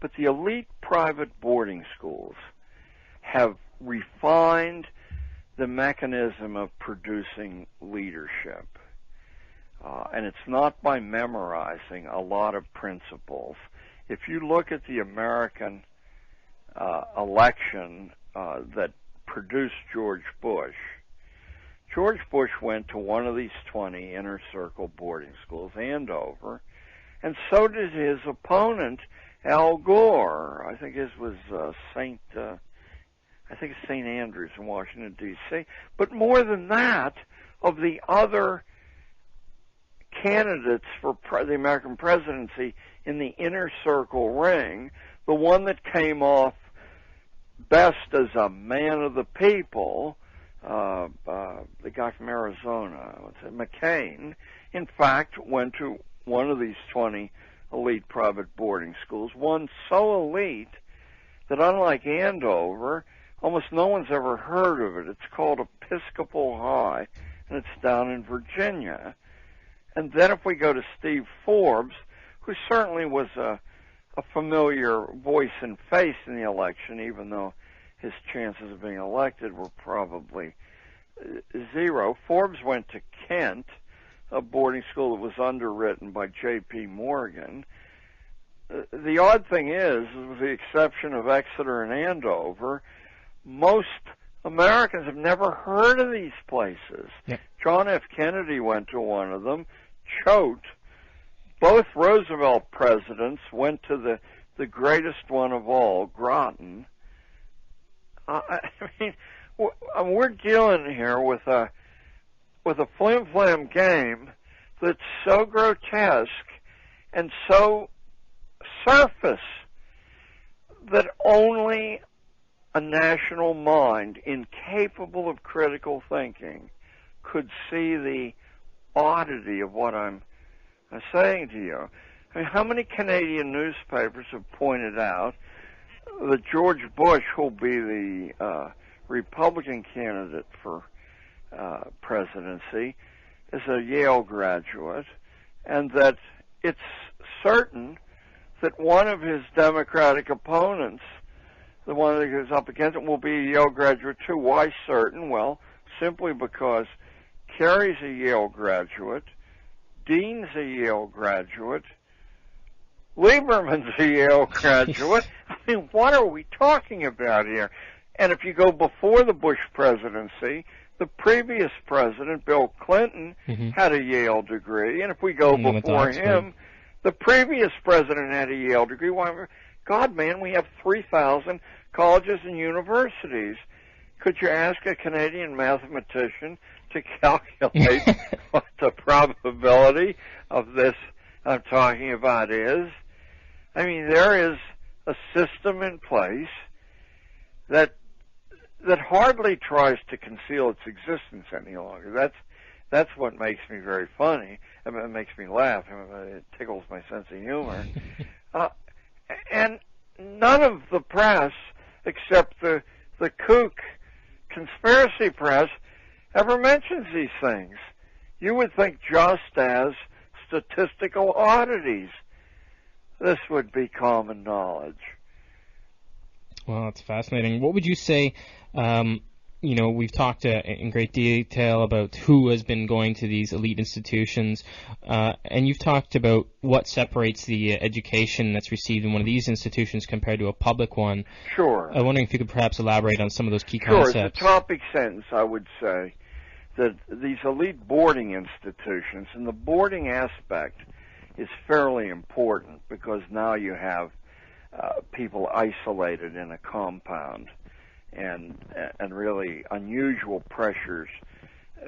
but the elite private boarding schools have refined the mechanism of producing leadership. And it's not by memorizing a lot of principles. If you look at the American election that produced George Bush went to one of these 20 inner circle boarding schools, Andover, and so did his opponent, Al Gore. I think his was St. Andrews in Washington, D.C. But more than that, of the other candidates for the American presidency in the inner circle ring, the one that came off best as a man of the people, the guy from Arizona, McCain, in fact, went to one of these 20 elite private boarding schools, one so elite that unlike Andover, almost no one's ever heard of it. It's called Episcopal High, and it's down in Virginia. And then if we go to Steve Forbes, who certainly was a familiar voice and face in the election, even though his chances of being elected were probably zero. Forbes went to Kent, a boarding school that was underwritten by J.P. Morgan. The odd thing is, with the exception of Exeter and Andover, most Americans have never heard of these places. Yeah. John F. Kennedy went to one of them. Choate. Both Roosevelt presidents went to the greatest one of all, Groton. I mean, we're dealing here with a flim-flam game that's so grotesque and so surface that only a national mind incapable of critical thinking could see the oddity of what I'm saying to you. I mean, how many Canadian newspapers have pointed out that George Bush, who'll be the Republican candidate for presidency, is a Yale graduate, and that it's certain that one of his Democratic opponents, the one that goes up against him, will be a Yale graduate too. Why certain? Well, simply because Kerry's a Yale graduate, Dean's a Yale graduate, Lieberman's a Yale graduate. I mean, what are we talking about here? And if you go before the Bush presidency, the previous president, Bill Clinton, had a Yale degree. And if we go before him, the previous president had a Yale degree. Why, God, man, we have 3,000 colleges and universities. Could you ask a Canadian mathematician to calculate what the probability of this I'm talking about is? I mean, there is a system in place that hardly tries to conceal its existence any longer. That's what makes me very funny. I mean, it makes me laugh. It tickles my sense of humor. And none of the press, except the kook conspiracy press, ever mentions these things. You would think just as statistical oddities, this would be common knowledge. Well, that's fascinating. What would you say, we've talked in great detail about who has been going to these elite institutions, and you've talked about what separates the education that's received in one of these institutions compared to a public one. Sure. I'm wondering if you could perhaps elaborate on some of those key concepts. Sure. As a topic sentence, I would say that these elite boarding institutions, and the boarding aspect is fairly important because now you have people isolated in a compound, and really unusual pressures,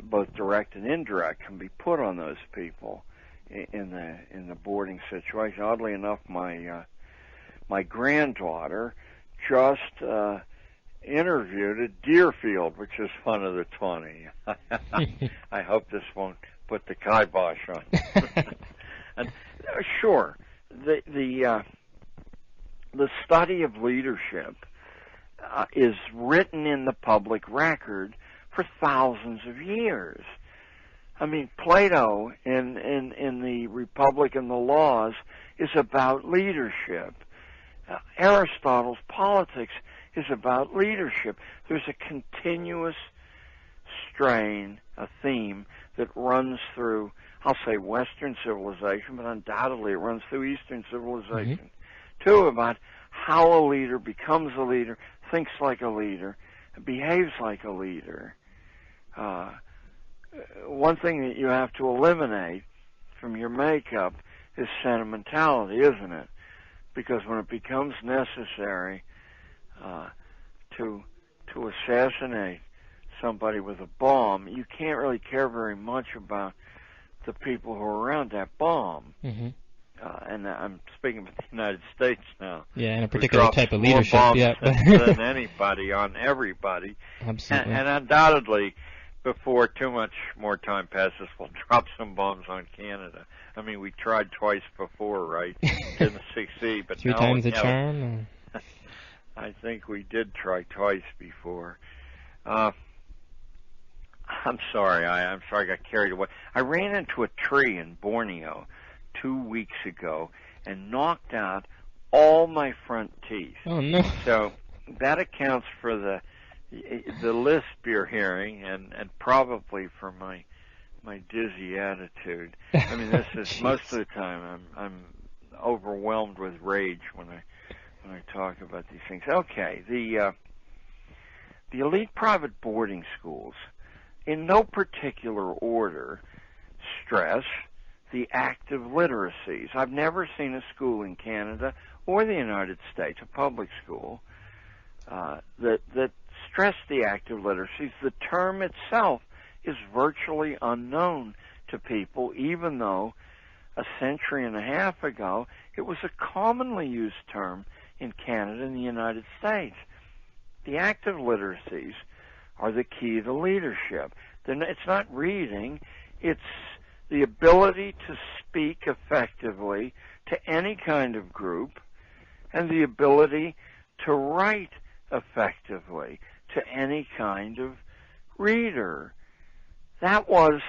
both direct and indirect, can be put on those people in the boarding situation. Oddly enough, my granddaughter just interviewed at Deerfield, which is one of the 20. I hope this won't put the kibosh on. And sure, the study of leadership is written in the public record for thousands of years. I mean, Plato in the Republic and the Laws is about leadership. Aristotle's Politics is about leadership. There's a continuous strain, a theme that runs through, I'll say Western civilization, but undoubtedly it runs through Eastern civilization, too, about how a leader becomes a leader, thinks like a leader, behaves like a leader. One thing that you have to eliminate from your makeup is sentimentality, isn't it? Because when it becomes necessary to assassinate somebody with a bomb, you can't really care very much about the people who are around that bomb. And I'm speaking about the United States now. Yeah, and a particular type of leadership. Yeah, than anybody on everybody. Absolutely. And undoubtedly, before too much more time passes, we'll drop some bombs on Canada. I mean, we tried twice before, right? Didn't succeed, but three times the charm. I think we did try twice before. I'm sorry. I'm sorry I got carried away. I ran into a tree in Borneo 2 weeks ago and knocked out all my front teeth. Oh, no. So that accounts for the lisp you're hearing and probably for my dizzy attitude. I mean, this is most of the time I'm overwhelmed with rage when I talk about these things. Okay, the elite private boarding schools, in no particular order, stress the active literacies. I've never seen a school in Canada or the United States, a public school, that stress the active literacies. The term itself is virtually unknown to people, even though a century and a half ago it was a commonly used term in Canada and the United States. The active literacies are the key to leadership. It's not reading, it's the ability to speak effectively to any kind of group and the ability to write effectively to any kind of reader. That was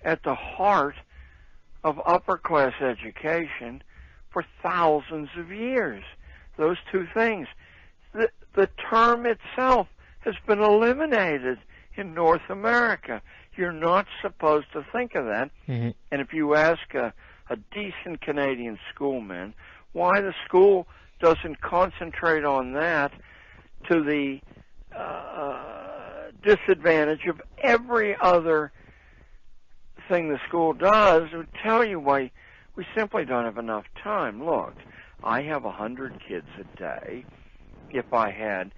at the heart of upper-class education for thousands of years. Those two things. The term itself has been eliminated in North America. You're not supposed to think of that. And if you ask a decent Canadian schoolman why the school doesn't concentrate on that to the disadvantage of every other thing the school does, it would tell you why we simply don't have enough time. Look, I have 100 kids a day. If I had,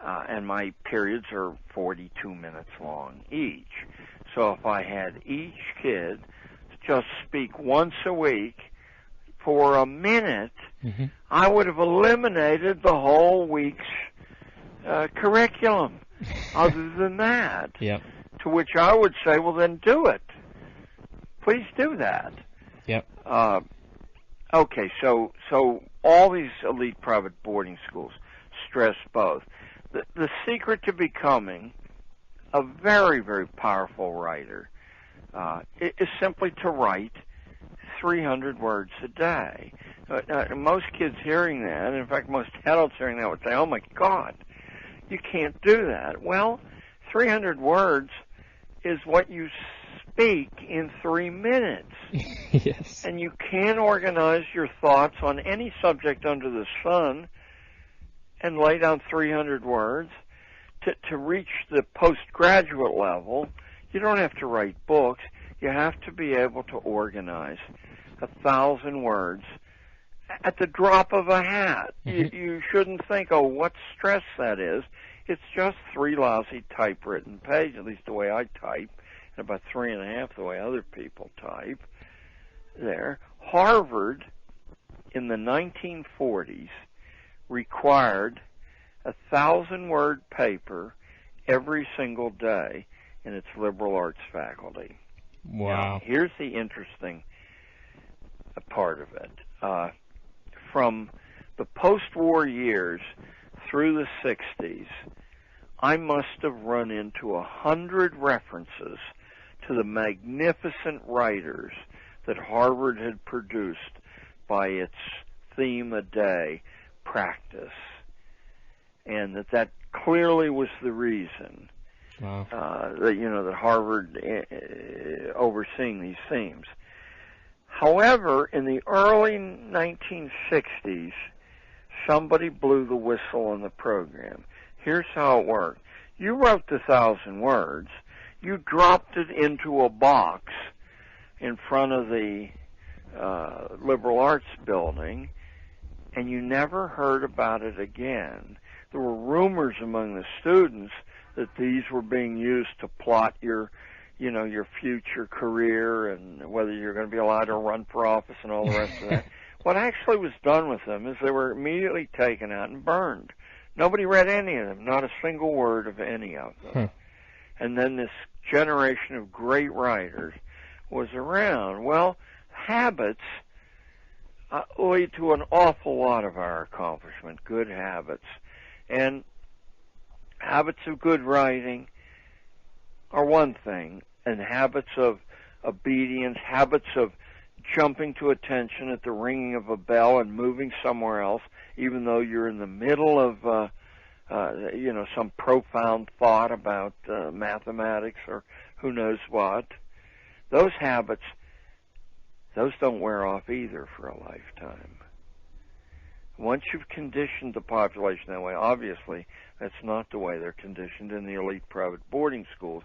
and my periods are 42 minutes long each. So if I had each kid just speak once a week for a minute, I would have eliminated the whole week's curriculum. Other than that, to which I would say, well, then do it. Please do that. Okay, so all these elite private boarding schools stress both. The secret to becoming a very, very powerful writer is simply to write 300 words a day. Most kids hearing that, and in fact most adults hearing that would say, oh my God, you can't do that. Well, 300 words is what you speak in 3 minutes. Yes. And you can organize your thoughts on any subject under the sun and lay down 300 words. To reach the postgraduate level, you don't have to write books. You have to be able to organize 1,000 words at the drop of a hat. You shouldn't think, oh, what stress that is. It's just 3 lousy typewritten pages, at least the way I type, and about 3.5 the way other people type. There. Harvard, in the 1940s, required 1,000-word paper every single day in its liberal arts faculty. Wow. Now, here's the interesting part of it. From the post-war years through the 60s, I must have run into 100 references to the magnificent writers that Harvard had produced by its theme a day, practice, and that clearly was the reason. Wow. That Harvard overseeing these themes. However, in the early 1960s, somebody blew the whistle on the program. Here's how it worked. You wrote the 1,000 words. You dropped it into a box in front of the liberal arts building, and you never heard about it again. There were rumors among the students that these were being used to plot your future career and whether you're going to be allowed to run for office and all the rest of that. What actually was done with them is they were immediately taken out and burned. Nobody read any of them, not a single word of any of them. And then this generation of great writers was around. Well, habits lead to an awful lot of our accomplishment, good habits. And habits of good writing are one thing, and habits of obedience, habits of jumping to attention at the ringing of a bell and moving somewhere else, even though you're in the middle of some profound thought about mathematics or who knows what. Those habits, those don't wear off either for a lifetime. Once you've conditioned the population that way, obviously that's not the way they're conditioned in the elite private boarding schools.